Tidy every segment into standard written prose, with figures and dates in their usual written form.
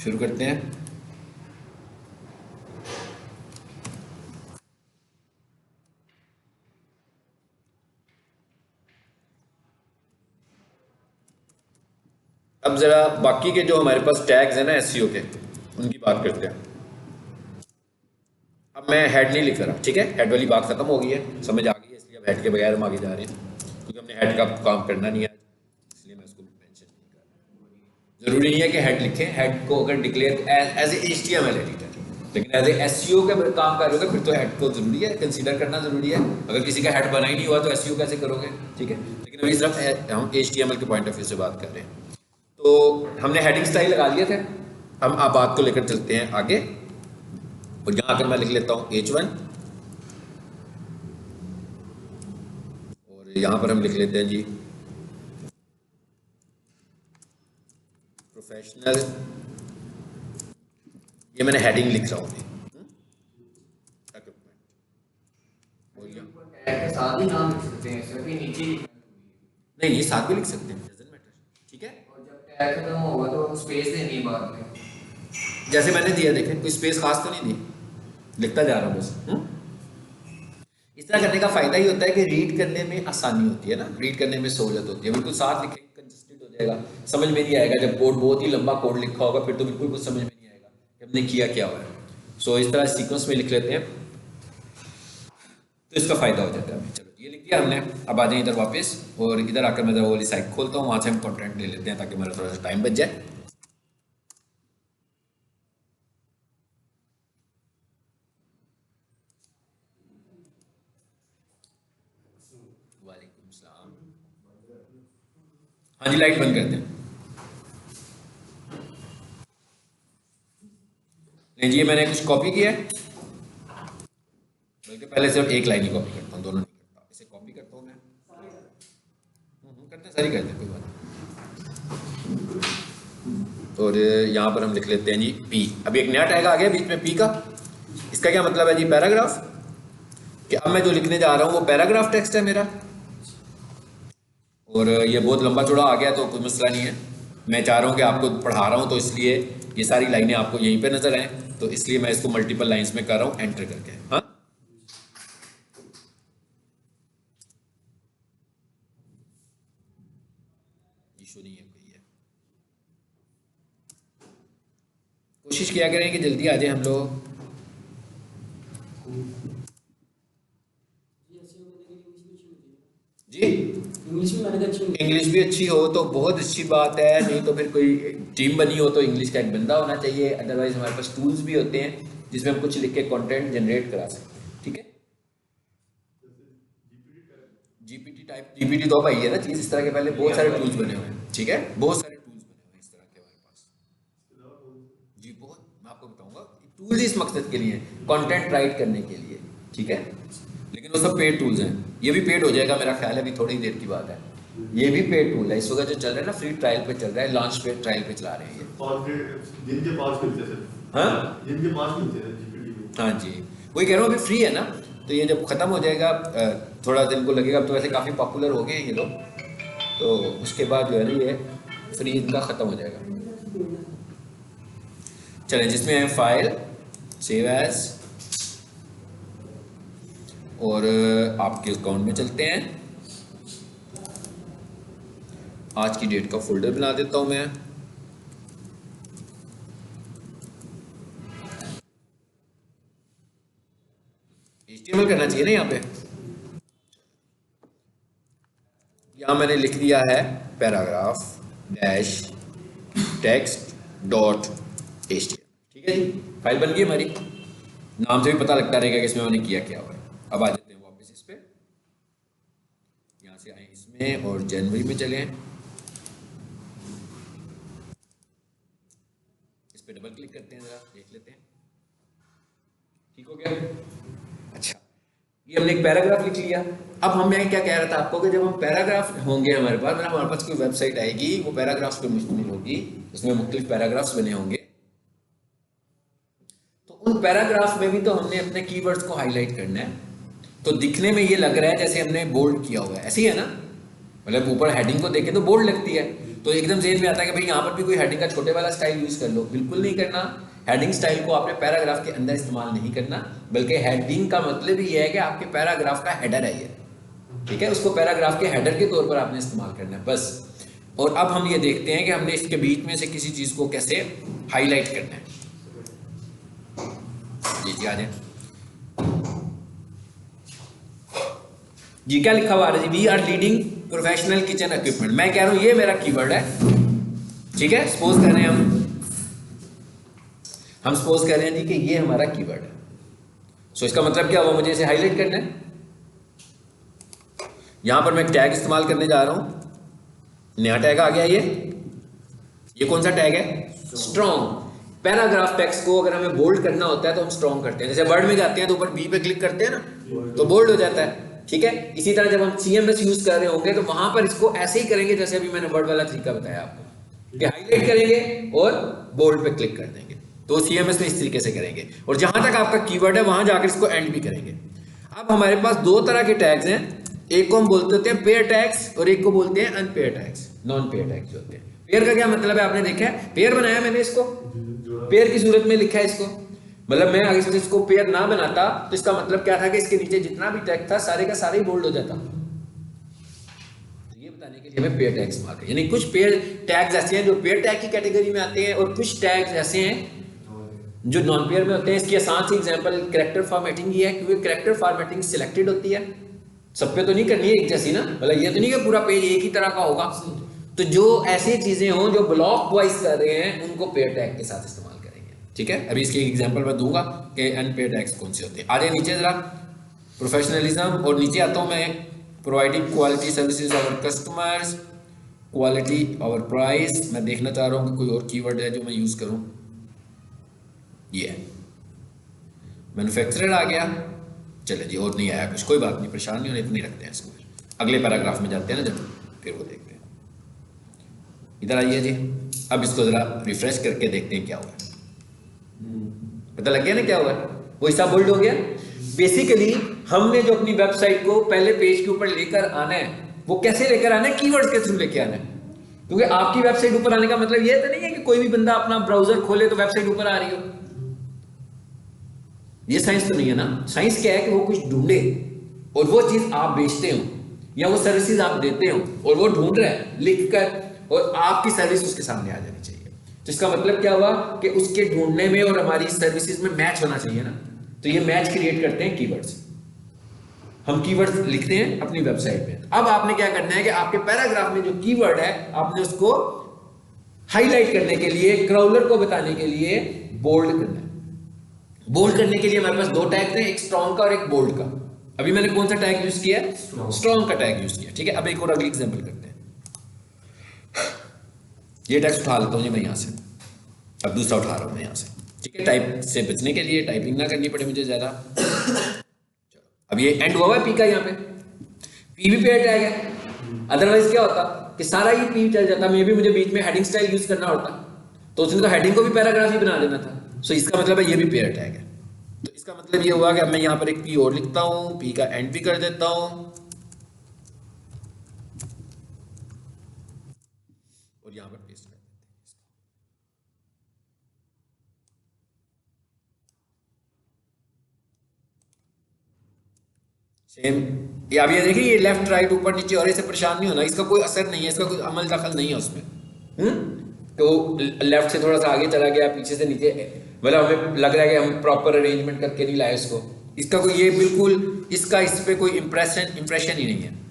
शुरू करते हैं। अब जरा बाकी के जो हमारे पास टैग्स हैं ना एसईओ के, उनकी बात करते हैं। अब मैं हेड नहीं लिख रहा, ठीक है, हेड वाली बात खत्म हो गई है, समझ आ गई है, इसलिए अब हेड के बगैर हम आगे जा रहे हैं, क्योंकि हमने हेड का काम करना नहीं है, इसलिए मैं उसको मेंशन नहीं कर रहा। जरूरी नहीं है कि हेड लिखें, हेड को अगर declare as a HTML editor, लेकिन एज ए एसईओ के काम कर रहे हो फिर तो हेड को जरूरी है, कंसीडर करना जरूरी है। अगर किसी का हेड बना ही नहीं हुआ तो एसईओ कैसे करोगे, ठीक है। लेकिन अभी सिर्फ हम HTML के पॉइंट ऑफ व्यू से बात कर रहे हैं। तो हमने हेडिंग स्टाइल लगा लिए थे, हम आप बात को लेकर चलते हैं आगे, और यहाँ आकर मैं लिख लेता हूँ H1, और यहाँ पर हम लिख लेते हैं जी प्रोफेशनल, ये मैंने हेडिंग लिख रहा हूँ साथ ही नाम लिख सकते हैं, सिर्फ ही नीचे नहीं, ये साथ भी लिख सकते हैं, डजंट मैटर, ठीक है। और जब टैग खत्म होगा तो स्पेस देनी है बाद में, जैसे मैंने दिया, देखें कोई स्पेस खास तो नहीं दी, लिखता जा रहा हूँ बस। इस तरह करने का फायदा ही होता है कि रीड करने में आसानी होती है ना, रीड करने में सहूलत होती है। बिल्कुल साथ लिखेंगे कंसिस्टेंट हो जाएगा, समझ में नहीं आएगा। जब कोड बहुत ही लंबा कोड लिखा होगा फिर तो बिल्कुल कुछ समझ में नहीं आएगा कि हमने किया क्या हुआ है। सो इस तरह सीक्वेंस में लिख लेते हैं तो इसका फायदा हो जाता है। चलो ये लिख दिया हमने, अब आ जाए इधर वापस, और इधर आकर मैं वो वाली साइट खोलता हूँ, वहाँ से हम कंटेंट ले लेते हैं ताकि मेरा थोड़ा सा टाइम बच जाए। वालेकुम सलाम। हाँ जी, लाइट बंद करते हैं। नहीं जी, ये मैंने कुछ कॉपी किया है, बल्कि पहले सिर्फ एक लाइन ही कॉपी करता हूँ, दोनों नहीं करता। इसे कॉपी करता हूँ मैं, करते हैं सारी, करते हैं कोई बात नहीं। और यहाँ पर हम लिख लेते हैं जी P। अभी एक नया टैग आ गया बीच में P का, इसका क्या मतलब है जी, पैराग्राफ, कि अब मैं जो लिखने जा रहा हूँ वो पैराग्राफ टेक्स्ट है मेरा, और ये बहुत लंबा चौड़ा आ गया तो कोई मसला नहीं है। मैं चाह रहा हूँ कि आपको पढ़ा रहा हूँ तो इसलिए ये सारी लाइनें आपको यहीं पे नजर आए, तो इसलिए मैं इसको मल्टीपल लाइंस में कर रहा हूँ एंटर करके। हाँ, इशू नहीं है कोई है। कोशिश किया करें कि जल्दी आ जाए हम लोग। जी, इंग्लिश भी अच्छी हो तो बहुत अच्छी बात है, नहीं तो फिर कोई टीम बनी हो तो इंग्लिश का एक बंदा होना चाहिए। अदरवाइज हमारे पास टूल्स भी होते हैं जिसमें हम कुछ लिख के कंटेंट जनरेट करा सकते हैं, ठीक है। GPT तो भाई है ना चीज, इस तरह के पहले बहुत सारे टूल्स बने हुए हैं, ठीक है, बहुत सारे टूल्स बने हुए हैं इस तरह के हमारे पास जी। बहुत, मैं आपको बताऊंगा, टूल्स इस मकसद के लिए, कंटेंट राइट करने के लिए, ठीक है। लेकिन वो सब पेड टूल्स हैं, ये भी पेड हो जाएगा मेरा ख्याल है, अभी थोड़ी देर की बात है। ये भी पेड टूल है, इस वक्त जो चल रहा है ना, फ्री ट्रायल पे चल रहा है, लॉन्च पे ट्रायल पे चला रहे हैं ये। जिनके पास मिलते हैं, हाँ, जिनके पास मिलते हैं GPT। हाँ जी, वही कह रहा हूँ, अभी फ्री है ना, तो ये जब खत्म हो जाएगा, थोड़ा दिन को लगेगा, अब तो वैसे काफ़ी पॉपुलर हो गए हैं ये लोग, तो उसके बाद जो है ना ये फ्री इनका ख़त्म हो जाएगा। चलें, जिसमें है फाइल, सेव एज, और आपके अकाउंट में चलते हैं। आज की डेट का फोल्डर बना देता हूं मैं। HTML करना चाहिए ना यहाँ पे, यहाँ मैंने लिख दिया है paragraph dash text dot HTML, ठीक है जी। फाइल बन गई हमारी, नाम से भी पता लगता रहेगा कि इसमें मैंने किया क्या हुआ है। अब आ जाते हैं वापस इस पे, यहाँ से आए इसमें और जनवरी में चले, इस पे डबल क्लिक करते हैं, जरा देख लेते हैं, ठीक हो गया। अच्छा, ये हमने एक पैराग्राफ लिख लिया। अब हम मैं क्या कह रहा था आपको कि जब हम पैराग्राफ होंगे हमारे पास, मतलब हमारे पास कोई वेबसाइट आएगी, वो पैराग्राफ्स पे मुश्तमिल होगी, उसमें मुख्तलिफ पैराग्राफ्स बने होंगे, तो उन पैराग्राफ में भी तो हमने अपने कीवर्ड्स को हाईलाइट करना है। तो दिखने में ये लग रहा है जैसे हमने बोल्ड किया हुआ है, ऐसे ही है ना, मतलब ऊपर हेडिंग को देखें तो बोल्ड लगती है, तो एकदम जेहन में आता है कि भाई यहाँ पर भी कोई हेडिंग का छोटे वाला स्टाइल यूज कर लो, बिल्कुल नहीं करना। हेडिंग स्टाइल को आपने पैराग्राफ के अंदर इस्तेमाल नहीं करना, बल्कि हेडिंग का मतलब ही है कि आपके पैराग्राफ का हेडर है ये, ठीक है, उसको पैराग्राफ के हेडर के तौर पर आपने इस्तेमाल करना है बस। और अब हम ये देखते हैं कि हमने इसके बीच में से किसी चीज को कैसे हाईलाइट करना है। जी आ जाए जी, क्या लिखा हुआ है जी, we are leading professional kitchen equipment. मैं कह रहा हूं ये मेरा कीवर्ड है, ठीक है, सपोज कर रहे हैं हम सपोज कर रहे हैं जी कि ये हमारा कीवर्ड है। सो इसका मतलब क्या हुआ, मुझे इसे हाईलाइट करना है। यहां पर मैं टैग इस्तेमाल करने जा रहा हूं, नया टैग आ गया। ये कौन सा टैग है, स्ट्रॉन्ग। पैराग्राफ टेक्स्ट को अगर हमें बोल्ड करना होता है तो हम स्ट्रॉन्ग करते हैं, जैसे वर्ड में जाते हैं तो ऊपर बी पे क्लिक करते हैं ना, तो बोल्ड हो जाता है, ठीक है। इसी तरह जब हम CMS यूज कर रहे होंगे तो वहां पर इसको ऐसे ही करेंगे जैसे अभी मैंने वर्ड वाला तरीका बताया आपको, कि हाईलाइट करेंगे और बोल्ड पे क्लिक कर देंगे। तो CMS में इस तरीके से करेंगे, और जहां तक आपका कीवर्ड है वहां जाकर इसको एंड भी करेंगे। अब हमारे पास दो तरह के टैग्स हैं, एक को हम बोलते होते हैं पेयर टैग्स और एक को बोलते हैं unpair tags, non pair tags जो होते हैं। पेयर का क्या मतलब है, आपने देखा है, पेयर बनाया मैंने इसको, पेयर की सूरत में लिखा है इसको, मतलब मैं अगर इसको पेयर ना बनाता तो इसका मतलब क्या था कि इसके नीचे जितना भी टैग था सारे का सारा ही बोल्ड हो जाता। तो ये बताने के लिए हमें पेयर टैग इस्तेमाल करें, यानी कुछ पेयर टैग्स ऐसे हैं जो पेयर टैग की कैटेगरी में आते हैं, और कुछ टैग्स ऐसे हैं जो नॉन पेयर में होते हैं। इसकी आसान सी एग्जांपल कैरेक्टर फॉर्मेटिंग ही है, क्योंकि कैरेक्टर फॉर्मेटिंग सिलेक्टेड होती है, सब पे तो नहीं करनी है एक जैसी ना, मतलब ये तो नहीं कि पूरा पेज एक ही तरह का होगा। तो जो ऐसी चीजें हों जो ब्लॉक वाइज कर रहे हैं उनको पेयर टैग के साथ इस्तेमाल करेंगे, ठीक है। अभी इसकी एग्जांपल मैं दूंगा कि अनपेयर टैग्स कौन से होते हैं। आगे नीचे जरा प्रोफेशनलिज्म, और नीचे आता हूं मैं, providing quality services our customers, quality our price. मैं देखना चाह रहा हूं कि कोई और कीवर्ड है जो मैं यूज करूं। ये मैन्युफैक्चरर आ गया, चले जी, और नहीं आया कुछ, कोई बात नहीं, परेशान नहीं होने, इतनी रखते हैं इसको, अगले पैराग्राफ में जाते हैं ना जब, फिर वो देखते हैं। इधर आइए जी, अब इसको जरा रिफ्रेश करके देखते हैं क्या हुआ है। पता लग गया ना क्या हुआ है, वो हिस्सा बोल्ड हो गया। बेसिकली हमने जो अपनी वेबसाइट को पहले पेज के ऊपर लेकर आना है, वो कैसे लेकर आना है, कीवर्ड्स के थ्रू लेकर आना है। क्योंकि आपकी वेबसाइट ऊपर आने का मतलब ये तो नहीं है कि कोई भी बंदा अपना ब्राउजर खोले तो वेबसाइट ऊपर आ रही हो, ये साइंस तो नहीं है ना। साइंस क्या है कि वो कुछ ढूंढे और वो चीज आप बेचते हो या वो सर्विसेज आप देते हो और वो ढूंढ रहा है लिखकर, और आपकी सर्विस उसके सामने आ जानी चाहिए। तो इसका मतलब क्या हुआ कि उसके ढूंढने में और हमारी सर्विसेज में मैच होना चाहिए ना। तो ये मैच क्रिएट करते हैं कीवर्ड्स, हम कीवर्ड्स लिखते हैं अपनी वेबसाइट में। अब आपने क्या करना है कि आपके पैराग्राफ में जो कीवर्ड है आपने उसको हाईलाइट करने के लिए, क्राउलर को बताने के लिए बोल्ड करना है। बोल्ड करने के लिए हमारे पास दो टैग थे, एक स्ट्रॉन्ग का और एक बोल्ड का। अभी मैंने कौन सा टैग यूज किया, स्ट्रॉन्ग का टैग यूज किया, ठीक है। अब एक और अगली एग्जांपल करते हैं, ये टेक्स्ट उठा लेता हूं जी मैं यहां से, अब दूसरा उठा रहा हूं मैं यहां से, ठीक है, टाइप से बचने के लिए, टाइपिंग ना करनी पड़े मुझे ज्यादा। चलो अब ये एंड हुआ है पी का, यहाँ पे पी भी पेयर टैग है, अदरवाइज क्या होता कि सारा ही पी चल जाता, मे भी मुझे बीच में हेडिंग स्टाइल यूज करना होता, तो उसने तो हेडिंग को भी पैराग्राफ ही बना देना था। सो इसका मतलब है ये भी पेयर टैग है। तो इसका मतलब ये हुआ कि अब मैं यहाँ पर एक पी और लिखता हूँ, पी का एंड भी कर देता हूँ, और यहाँ पर पेस्ट कर देते हैं। सेम ये अब ये देखिए, ये लेफ्ट राइट ऊपर नीचे और ऐसे परेशान नहीं होना, इसका कोई असर नहीं है, इसका कोई अमल दखल नहीं है उसमें। तो लेफ्ट से थोड़ा सा आगे चला गया, पीछे से नीचे, मतलब हमें लग रहा है कि हम प्रॉपर अरेंजमेंट करके नहीं लाए उसको, इसका कोई ये बिल्कुल इसका इस पे कोई इंप्रेशन ही नहीं है।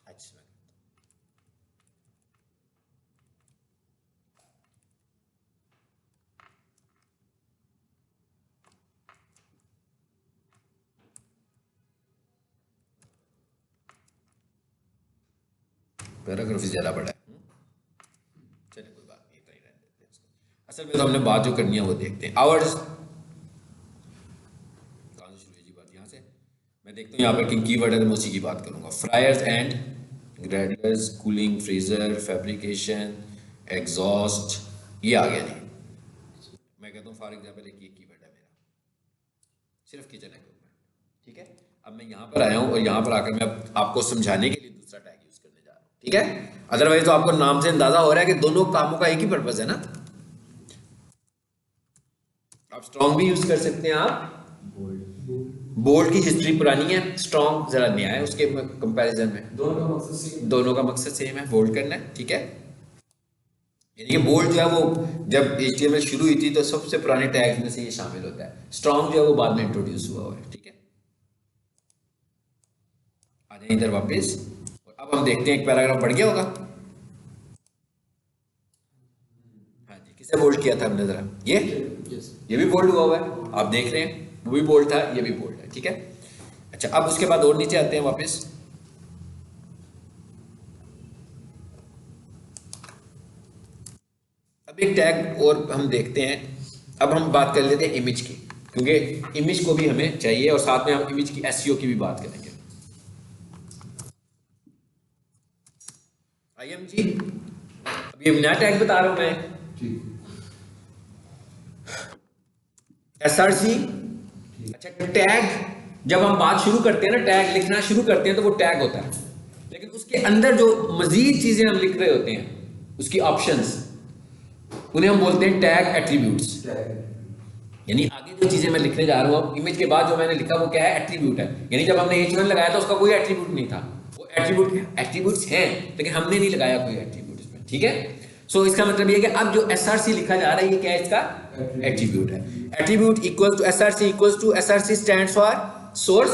अच्छा पैराग्राफ ज्यादा बड़ा है, चलिए कोई बात नहीं, इतना ही रहने देते हैं इसको। असल में तो हमने बात जो करनी है वो देखते हैं। आवर्स कहाँ से शुरू है जी बात, यहाँ से मैं देखता हूँ यहाँ पर किन कीवर्ड है, तो मैं उसी की बात करूँगा। Fryers and grinders, cooling, freezer, fabrication, exhaust, ये आ गया जी। मैं कहता हूँ फॉर एग्जाम्पल एक ये कीवर्ड है मेरा, सिर्फ किचन इक्विपमेंट, ठीक है। अब मैं यहाँ पर आया हूँ और यहाँ पर आकर मैं आपको समझाने के लिए दूसरा टैग यूज करने जा रहा हूँ, ठीक है। अदरवाइज तो आपको नाम से अंदाजा हो रहा है कि दोनों कामों का एक ही पर्पज है ना। आप स्ट्रॉन्ग भी यूज कर सकते हैं, आप बोल्ड की हिस्ट्री पुरानी है, स्ट्रॉन्ग जरा नया है उसके कंपैरिजन में। दोनों का मकसद सेम है, बोल्ड करना है, ठीक है। यानी कि बोल्ड जो है वो जब HTML शुरू हुई थी तो सबसे पुराने टैग्स में से ये शामिल होता है। स्ट्रॉन्ग जो है वो बाद में इंट्रोड्यूस हुआ है, ठीक है। आ जाए इधर वापस, अब हम देखते हैं एक पैराग्राफ बढ़ गया होगा। हाँ जी, किसे बोल्ड किया था हमने जरा, ये भी बोल्ड हुआ है, आप देख रहे हैं, वो भी बोल्ड था, ये भी बोल्ड है, ठीक है। अच्छा, अब उसके बाद और नीचे आते हैं वापस। अब एक टैग और हम देखते हैं। अब हम बात कर लेते हैं इमेज की, क्योंकि इमेज को भी हमें चाहिए और साथ में हम इमेज की SEO की भी बात करेंगे। IMG, अब ये नया टैग बता रहा हूं मैं, SRC। अच्छा, टैग जब हम बात शुरू करते हैं ना, टैग लिखना शुरू करते हैं तो वो टैग होता है, लेकिन उसके अंदर जो मजीद चीजें हम लिख रहे होते हैं, उसकी ऑप्शंस, उन्हें हम बोलते हैं टैग एट्रीब्यूट्स। यानी आगे जो चीजें मैं लिखने जा रहा हूँ, इमेज के बाद जो मैंने लिखा वो क्या है, एट्रीब्यूट है। यानी जब हमने H1 लगाया था उसका कोई एट्रीब्यूट नहीं था, वो एट्रीब्यूट्स हैं लेकिन हमने नहीं लगाया कोई एट्रीब्यूट इसमें, ठीक है। सो इसका मतलब ये है कि अब जो SRC लिखा जा रहा है ये क्या है, इसका एट्रीब्यूट है। Attribute equal to SRC equal to SRC stands for source.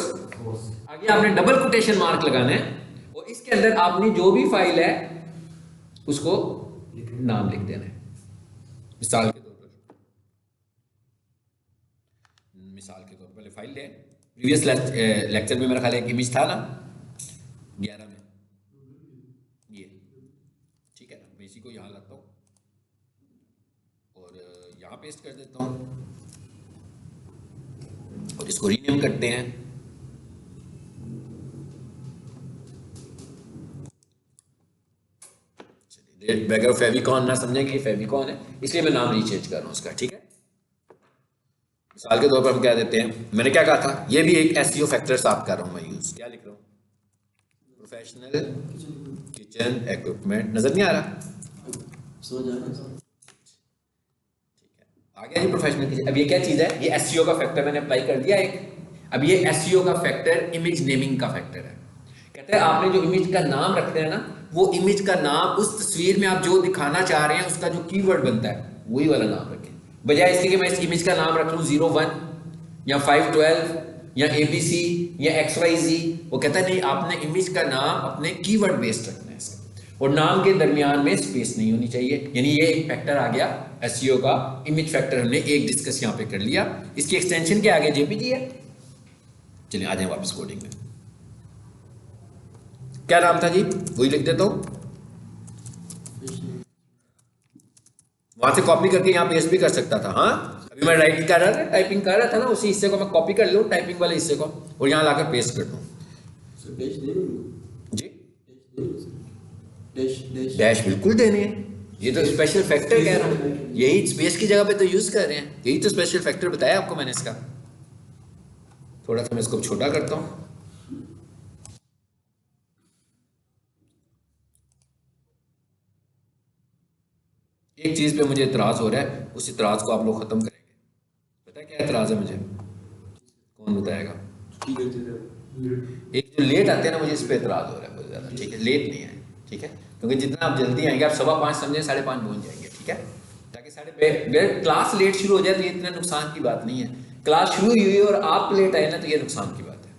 आगे आपने डबल कोटेशन मार्क लगाना है और इसके अंदर आपने जो भी फाइल है उसको नाम लिख देना है। मिसाल के तौर पर पहले फाइल ले, प्रीवियस लेक्चर में मेरा ख्याल है एक इमेज था ना 11 में, ये ठीक है। मैं इसी को यहाँ लाता हूँ और यहाँ पेस्ट कर देता हूँ और इसको रीनेम करते हैं। बैकग्राउंड फेविकॉन ना समझेंगे, ये फेविकॉन है इसलिए मैं नाम रीचेंज कर रहा हूँ उसका, ठीक है। मिसाल के तौर पर हम क्या देते हैं, मैंने क्या कहा था, ये भी एक SEO फैक्टर्स आप कर रहा हूँ मैं यूज, क्या लिख रहा हूँ, प्रोफेशनल किचन इक्विपमेंट। नजर नहीं आ रहा, ठीक है, आ गया जी प्रोफेशनल किचन। अब ये क्या चीज है, ये SEO का फैक्टर मैंने अप्लाई कर दिया एक। अब ये SEO का फैक्टर इमेज नेमिंग का फैक्टर है। कहते हैं आपने जो इमेज का नाम रखते हैं ना, वो इमेज का नाम उस तस्वीर में आप जो दिखाना चाह रहे हैं उसका जो कीवर्ड बनता है वही वाला नाम रखें, बजाय इसके कि मैं इस इमेज का नाम रख लूं 01 या 512 या ABC या XYZ। वो कहता है नहीं, आपने इमेज का नाम अपने कीवर्ड बेस्ड रखना है इसका, और नाम के दरमियान में स्पेस नहीं होनी चाहिए। यानी ये एक फैक्टर आ गया SEO का, इमेज फैक्टर हमने एक डिस्कस यहाँ पे कर लिया। इसकी एक्सटेंशन क्या आ गया, JPG है। चलिए आ जाए वापस कोडिंग में। क्या नाम था जी, वही लिख देता हूं, वहां से कॉपी करके यहाँ पेस्ट भी कर सकता था। हाँ, अभी मैं टाइपिंग कर रहा था ना, उसी हिस्से को मैं कॉपी कर लूँ, टाइपिंग वाले हिस्से को, और यहाँ लाकर पेस्ट कर दूँ जी। डैश बिल्कुल देने हैं, ये तो स्पेशल फैक्टर कह रहा हूँ, यही स्पेस की जगह पे तो यूज कर रहे हैं, यही तो स्पेशल फैक्टर बताया आपको मैंने इसका। थोड़ा सा मैं इसको छोटा करता हूँ। एक चीज पे मुझे इतराज हो रहा है, उस इतराज को आप लोग खत्म करेंगे। पता है क्या इतराज है मुझे, कौन बताएगा? एक जो लेट आते हैं ना, मुझे इस पे इतराज हो रहा है बहुत ज्यादा, ठीक है। लेट नहीं है, ठीक है, क्योंकि जितना आप जल्दी आएंगे, आप 5:15 समझे 5:30 पहुंच जाएंगे, ठीक है। ताकि क्लास लेट शुरू हो जाए तो ये इतना नुकसान की बात नहीं है। क्लास शुरू हुई और आप लेट आए ना तो ये नुकसान की बात है,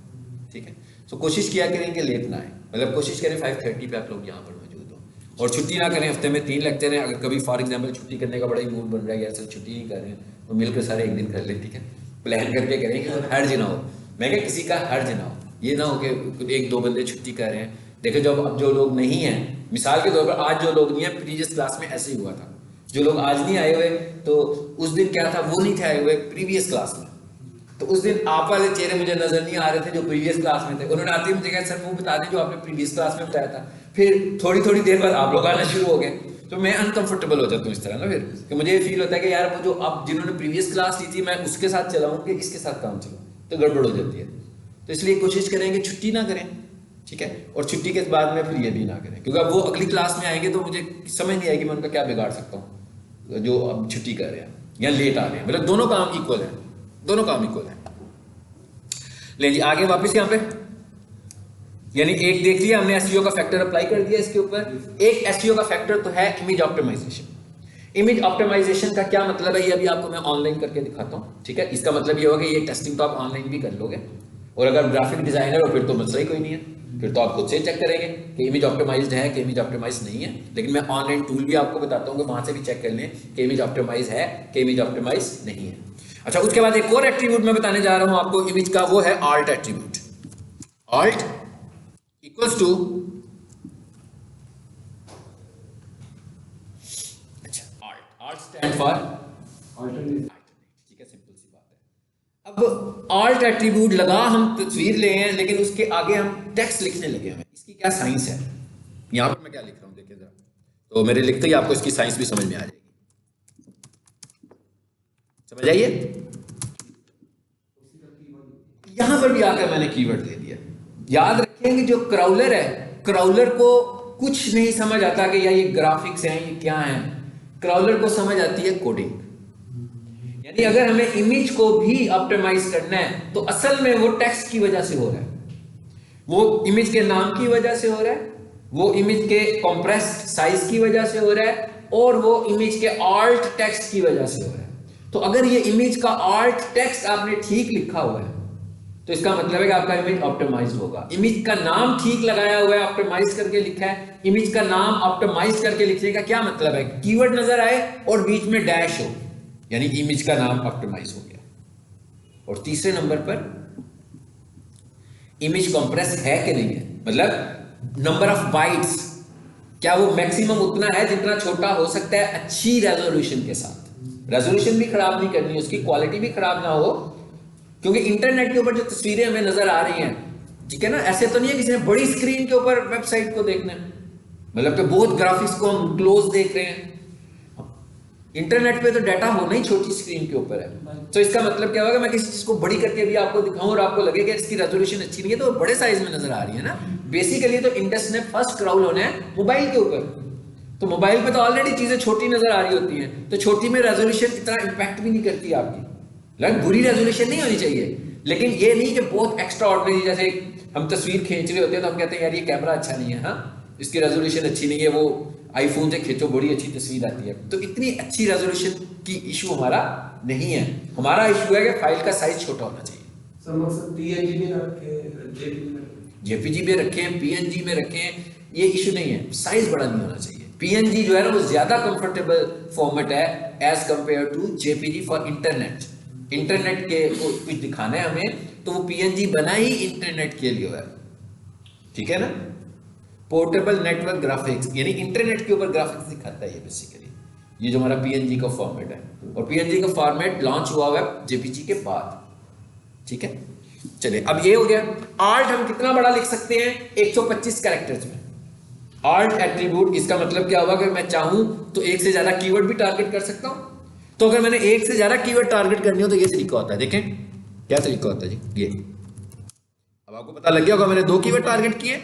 ठीक है। तो कोशिश किया करें कि लेट ना आए, मतलब कोशिश करें 5:30 पे आप लोग यहाँ पर मौजूद हो, और छुट्टी ना करें। हफ्ते में 3 लेक्चर हैं, अगर कभी फॉर एग्जाम्पल छुट्टी करने का बड़ा ही मूड बन रहा है, सर छुट्टी नहीं कर रहे हैं, तो मिलकर सारे एक दिन कर ले, ठीक है। प्लान करके करें कि हर्ज ना हो, मैं क्या किसी का हर्ज ना हो, ये ना हो कि 1-2 बंदे छुट्टी कर रहे हैं। देखो जब अब जो लोग नहीं हैं, मिसाल के तौर पर आज जो लोग नहीं है, प्रीवियस क्लास में ऐसे ही हुआ था, जो लोग आज नहीं आए हुए तो उस दिन क्या था, वो नहीं थे आए हुए प्रीवियस क्लास में, तो उस दिन आप वाले चेहरे मुझे नजर नहीं आ रहे थे जो प्रीवियस क्लास में थे। उन्होंने आते ही मुझे कहा सर वो बता दें जो आपने प्रीवियस क्लास में बताया था। फिर थोड़ी थोड़ी देर बाद आप लोग आना शुरू हो गए, तो मैं अनकंफर्टेबल हो जाता हूँ इस तरह ना, फिर कि मुझे ये फील होता है कि यार वो जो अब जिन्होंने प्रीवियस क्लास ली थी मैं उसके साथ चलाऊँ कि इसके साथ काम चलाऊँ, तो गड़बड़ हो जाती है। तो इसलिए कोशिश करें कि छुट्टी ना करें, ठीक है, और छुट्टी के बाद में फिर ये भी ना करें, क्योंकि अब वो अगली क्लास में आएंगे तो मुझे समझ नहीं आएगी मैं उनका क्या बिगाड़ सकता हूँ जो अब छुट्टी कर रहे हैं या लेट आ रहे हैं। मतलब दोनों काम इक्वल है, दोनों काम इक्वल है। ले जी आगे वापस यहाँ पे, यानी एक देख लिया हमने एसईओ का फैक्टर अप्लाई कर दिया इसके ऊपर। एक एसईओ का फैक्टर तो है इमेज ऑप्टिमाइजेशन। इमेज ऑप्टिमाइजेशन का क्या मतलब है ये अभी आपको मैं ऑनलाइन करके दिखाता हूँ, ठीक है। इसका मतलब ये होगा कि ये टेस्टिंग तो आप ऑनलाइन भी कर लोगे, और अगर ग्राफिक डिजाइनर हो फिर तो मसला ही कोई नहीं है, फिर तो आप खुद से चेक करेंगे कि इमेज ऑप्टिमाइज्ड है कि इमेज ऑप्टिमाइज नहीं है। लेकिन मैं ऑनलाइन टूल भी आपको बताता हूँ कि वहां से भी चेक कर लें कि इमेज ऑप्टिमाइज है कि इमेज ऑप्टिमाइज नहीं है। अच्छा, उसके बाद एक और एट्रीब्यूट मैं बताने जा रहा हूं आपको इमेज का, वो है alt attribute. Alt equals to, अच्छा आल्ट स्टैंड फॉर अल्टरनेट, ठीक है, सिंपल सी बात है। अब आल्ट एट्रीब्यूट लगा, हम तस्वीर ले हैं लेकिन उसके आगे हम टेक्स्ट लिखने लगे हमें, इसकी क्या साइंस है? यहां पर मैं क्या लिख रहा हूं देखिए जरा, तो मेरे लिखते ही आपको इसकी साइंस भी समझ में आ जाएगी। समझ आइए, यहां पर भी आकर मैंने कीवर्ड दे दिया। याद रखें कि जो क्राउलर है, क्राउलर को कुछ नहीं समझ आता कि या ये ग्राफिक्स हैं ये क्या है, क्राउलर को समझ आती है कोडिंग। यानी अगर हमें इमेज को भी ऑप्टिमाइज करना है तो असल में वो टेक्स्ट की वजह से हो रहा है, वो इमेज के नाम की वजह से हो रहा है, वो इमेज के कंप्रेस्ड साइज की वजह से हो रहा है, और वो इमेज के आल्ट टेक्स्ट की वजह से हो रहा है। तो अगर ये इमेज का आल्ट टेक्स्ट आपने ठीक लिखा हुआ है तो इसका मतलब है कि आपका इमेज ऑप्टिमाइज्ड होगा। इमेज का नाम ठीक लगाया हुआ है, ऑप्टिमाइज करके लिखा है। इमेज का नाम ऑप्टिमाइज करके लिखने का क्या मतलब है? कीवर्ड नजर आए और बीच में डैश हो, यानी इमेज का नाम ऑप्टिमाइज हो गया। और तीसरे नंबर पर इमेज कंप्रेस है कि नहीं है, मतलब नंबर ऑफ बाइट्स, क्या वो मैक्सिमम उतना है जितना छोटा हो सकता है अच्छी रेजोल्यूशन के साथ। रेजोल्यूशन भी खराब नहीं करनी, उसकी क्वालिटी भी खराब ना हो, क्योंकि इंटरनेट के ऊपर जो तस्वीरें हमें नजर आ रही हैं, ठीक है ना, ऐसे तो नहीं है किसी ने बड़ी स्क्रीन के ऊपर वेबसाइट को देखना है, मतलब कि बहुत ग्राफिक्स को हम क्लोज देख रहे हैं। इंटरनेट पे तो डाटा होना ही छोटी स्क्रीन के ऊपर है। तो इसका मतलब क्या होगा, मैं किसी चीज को बड़ी करके भी आपको दिखाऊं और आपको लगे कि इसकी रेजोल्यूशन अच्छी नहीं है तो बड़े साइज में नजर आ रही है ना। बेसिकली तो इंडस ने फर्स्ट क्राउल होना है मोबाइल के ऊपर, तो मोबाइल पे तो ऑलरेडी चीजें छोटी नजर आ रही होती हैं, तो छोटी में रेजोल्यूशन इतना इंपैक्ट भी नहीं करती आपकी। लग बुरी रेजोल्यूशन नहीं होनी चाहिए, लेकिन ये नहीं कि बहुत एक्स्ट्रा ऑर्डिनरी, जैसे हम तस्वीर खींच रहे होते हैं तो हम कहते हैं यार ये कैमरा अच्छा नहीं है, हाँ इसकी रेजोल्यूशन अच्छी नहीं है, वो आईफोन से खींचो बड़ी अच्छी तस्वीर आती है। तो इतनी अच्छी रेजोल्यूशन की इशू हमारा नहीं है, हमारा इशू है कि फाइल का साइज छोटा होना चाहिए। जेपीजी में रखें, पीएनजी में रखें, ये इशू नहीं है, साइज बड़ा नहीं होना चाहिए। पीएनजी जो है ना वो ज्यादा कंफर्टेबल फॉर्मेट है as compared to JPG for internet. Internet के कुछ दिखाना है हमें तो वो पीएनजी बना ही इंटरनेट के लिए है, ठीक है ना। पोर्टेबल नेटवर्क ग्राफिक्स, यानी इंटरनेट के ऊपर ग्राफिक्स दिखाता है ये बेसिकली, ये जो हमारा पीएनजी का फॉर्मेट है। और पीएनजी का फॉर्मेट लॉन्च हुआ है जेपीजी के बाद, ठीक है। चलिए अब ये हो गया। आर्ट हम कितना बड़ा लिख सकते हैं? 125 कैरेक्टर्स में। आर्ट एट्रीब्यूट, इसका मतलब क्या होगा कि मैं चाहूं तो एक से ज्यादा कीवर्ड भी टारगेट कर सकता हूं। तो अगर मैंने एक से ज्यादा कीवर्ड टारगेट करनी हो तो ये तरीका होता है, देखें क्या तरीका होता है जी। ये अब आपको पता लग गया होगा, मैंने 2 कीवर्ड टारगेट किए,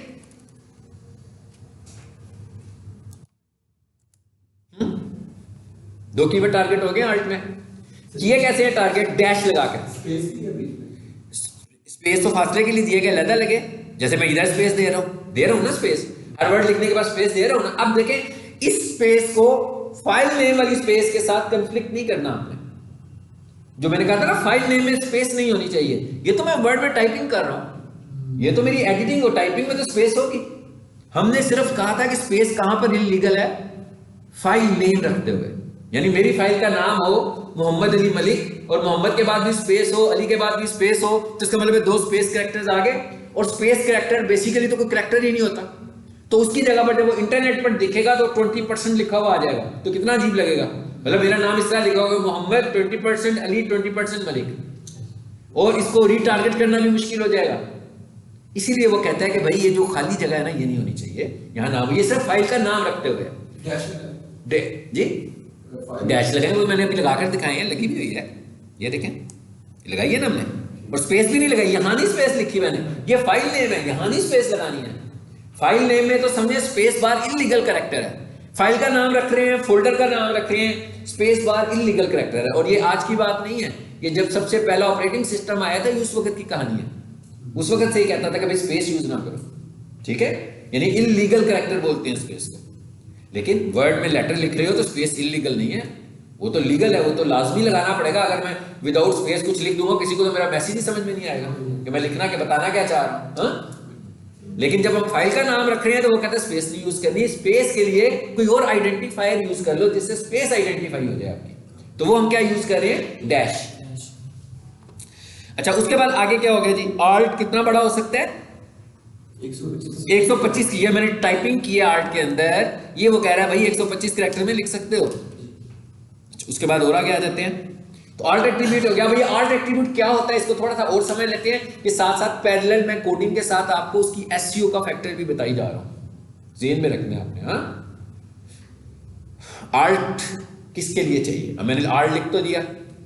दो कीवर्ड टारगेट हो गए आर्ट में। किए कैसे है टारगेट? डैश लगाकर। स्पेस तो फासले के लिए दिए गए, लदा लगे, जैसे मैं इधर स्पेस दे रहा हूं ना, स्पेस हर वर्ड लिखने के बाद स्पेस दे रहा हूं ना। अब देखें इस स्पेस को फाइल नेम वाली स्पेस के साथ कंफ्लिक्ट नहीं करना आपने। जो मैंने कहा था ना फाइल नेम में स्पेस नहीं होनी चाहिए, ये तो मैं वर्ड में टाइपिंग कर रहा हूं, ये तो मेरी एडिटिंग हो, टाइपिंग में तो स्पेस होगी। हमने सिर्फ कहा था कि स्पेस कहां पर इलीगल है, फाइल नेम रखते हुए, यानी मेरी फाइल का नाम हो मोहम्मद अली मलिक और मोहम्मद के बाद भी स्पेस हो, अली के बाद भी स्पेस हो, तो इसका मतलब 2 स्पेस कैरेक्टर्स आ गए। और स्पेस कैरेक्टर बेसिकली तो कोई कैरेक्टर ही नहीं होता, तो उसकी जगह पर जब वो इंटरनेट पर दिखेगा तो 20% लिखा हुआ आ जाएगा, तो कितना अजीब लगेगा। मतलब मेरा नाम इस तरह लिखा होगा मोहम्मद 20% अली 20% मलिक, और इसको रीटारगेट करना भी मुश्किल हो जाएगा। इसीलिए वो कहता है कि भाई ये जो खाली जगह है ना ये नहीं होनी चाहिए, यहाँ नाम, ये सिर्फ फाइल का नाम रखते हुए। जी डैश लगाए, वो मैंने अभी लगाकर दिखाए हैं, लगी भी हुई है, ये देखें लगाई है ना हमने, और स्पेस भी नहीं लगाई, यहाँ नहीं स्पेस लिखी मैंने, ये फाइल नेम है, यहाँ नहीं स्पेस लगानी है। फाइल नेम में तो समझे स्पेस बार इलीगल कैरेक्टर है, फाइल का नाम रख रहे हैं, फोल्डर का नाम रख रहे हैं, स्पेस बार इलीगल कैरेक्टर है। और ये आज की बात नहीं है, ये जब सबसे पहला ऑपरेटिंग सिस्टम आया था, ये उस वक्त की कहानी है, उस वक्त से ही कहता था कि भाई स्पेस यूज ना करो, ठीक है, यानी इलीगल कैरेक्टर बोलते हैं स्पेस को। लेकिन वर्ड में लेटर लिख रहे हो तो स्पेस इलीगल नहीं है, वो तो लीगल है, वो तो लाजमी लगाना पड़ेगा। अगर मैं विदाउट स्पेस कुछ लिख दूंगा किसी को तो मेरा मैसेज ही समझ में नहीं आएगा कि मैं लिखना क्या, बताना क्या चाह रहा हूं। लेकिन जब हम फाइल का नाम रख रहे हैं तो वो कहते हैं स्पेस नहीं यूज करनी, स्पेस के लिए कोई और आइडेंटिफायर यूज कर लो जिससे स्पेस आइडेंटिफाई हो जाए आपकी। तो वो हम क्या यूज कर रहे हैं, डैश। अच्छा, उसके बाद आगे क्या हो गया जी, ऑल्ट कितना बड़ा हो सकता है, 125 की है, मैंने टाइपिंग की है आर्ट के अंदर, ये वो कह रहा है भाई 125 कैरेक्टर में लिख सकते हो। उसके बाद और आगे आ जाते हैं, तो ऑल्ट एट्रीब्यूट हो गया। भाई ऑल्ट एट्रीब्यूट क्या होता है, इसको थोड़ा सा और समझ लेते हैं कि साथ साथ पैरेलल में कोडिंग के साथ आपको उसकी एसईओ का फैक्टर भी बताई जा रहा हूं, ज़हन में रखना है आपने। हाँ, ऑल्ट किसके लिए चाहिए, अब मैंने ऑल्ट लिख तो दिया,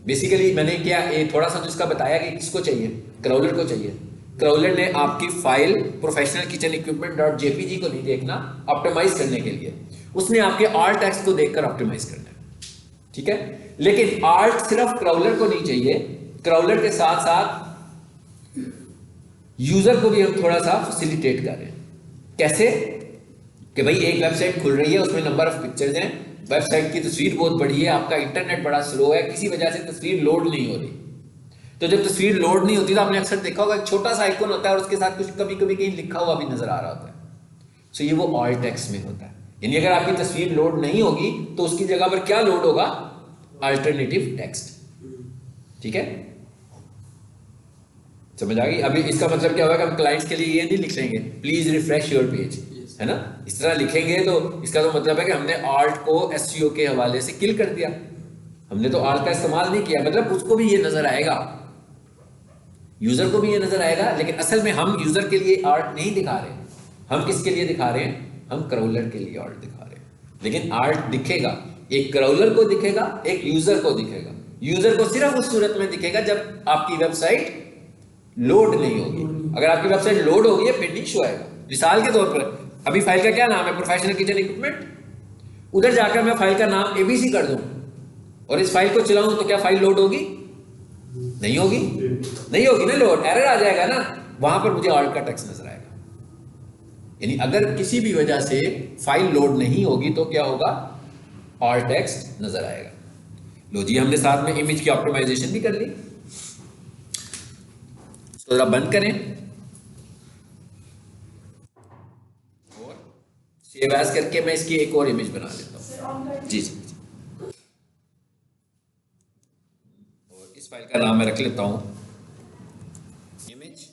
बेसिकली मैंने क्या ये थोड़ा सा तो इसका बताया कि किसको चाहिए, क्रॉलर को चाहिए। क्रॉलर ने आपकी file professional kitchen equipment dot JPG को नहीं देखना ऑप्टिमाइज करने के लिए, उसने आपके ऑल्ट टेक्स्ट को देखकर ऑप्टिमाइज करना है, ठीक है। लेकिन ऑल्ट सिर्फ क्रॉलर को नहीं चाहिए, क्रॉलर के साथ साथ यूजर को भी हम थोड़ा सा फैसिलिटेट कर रहे हैं। कैसे कि भाई एक वेबसाइट खुल रही है, उसमें नंबर ऑफ पिक्चर्स हैं, वेबसाइट की तस्वीर बहुत बड़ी है, आपका इंटरनेट बड़ा स्लो है, किसी वजह से तस्वीर लोड नहीं हो रही। तो जब तस्वीर लोड नहीं होती तो आपने अक्सर देखा होगा एक छोटा सा आइकन होता है और उसके साथ कुछ कभी कभी कहीं लिखा हुआ भी नजर आ रहा होता है। सो ये वो ऑल्ट टेक्स्ट में होता है, यानी अगर आपकी तस्वीर लोड नहीं होगी तो उसकी जगह पर क्या लोड होगा, अल्टरनेटिव टेक्स्ट, ठीक है, समझ आ गई। अभी इसका मतलब क्या होगा कि हम क्लाइंट्स के लिए ये नहीं लिख लेंगे प्लीज रिफ्रेश योर पेज, है ना, इस तरह लिखेंगे तो इसका तो मतलब है कि हमने ऑल्ट को एसईओ के हवाले से किल कर दिया, हमने तो ऑल्ट का इस्तेमाल नहीं किया। मतलब उसको भी ये नजर आएगा, यूजर को भी ये नजर आएगा, लेकिन असल में हम यूजर के लिए ऑल्ट नहीं दिखा रहे, हम किसके लिए दिखा रहे हैं, हम क्रॉलर के लिए ऑल्ट दिखा रहे हैं। लेकिन ऑल्ट दिखेगा, एक क्रॉलर को दिखेगा, एक यूजर को दिखेगा। यूजर को सिर्फ उस सूरत में दिखेगा जब आपकी वेबसाइट लोड नहीं होगी। अगर आपकी वेबसाइट लोड होगी है फिर नहीं शो आएगा। मिसाल के तौर पर अभी फाइल का क्या नाम है, प्रोफेशनल किचन इक्विपमेंट, उधर जाकर मैं फाइल का नाम एबीसी कर दूं और इस फाइल को चलाऊं तो क्या फाइल लोड होगी, नहीं होगी, नहीं होगी ना, लोड एरर आ जाएगा ना, वहां पर मुझे ऑल्ट का टेक्स्ट नजर आएगा। यानी अगर किसी भी वजह से फाइल लोड नहीं होगी तो क्या होगा, ऑल्ट टेक्स्ट नजर आएगा। लो जी, हमने साथ में इमेज की ऑप्टिमाइजेशन भी कर ली। इसको जरा बंद करें और सेव एज करके मैं इसकी एक और इमेज बना लेता हूं। जी जी, और इस फाइल का नाम मैं रख लेता हूं इमेज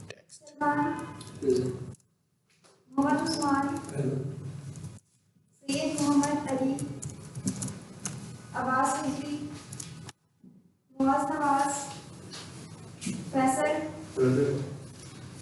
टेक्स्ट।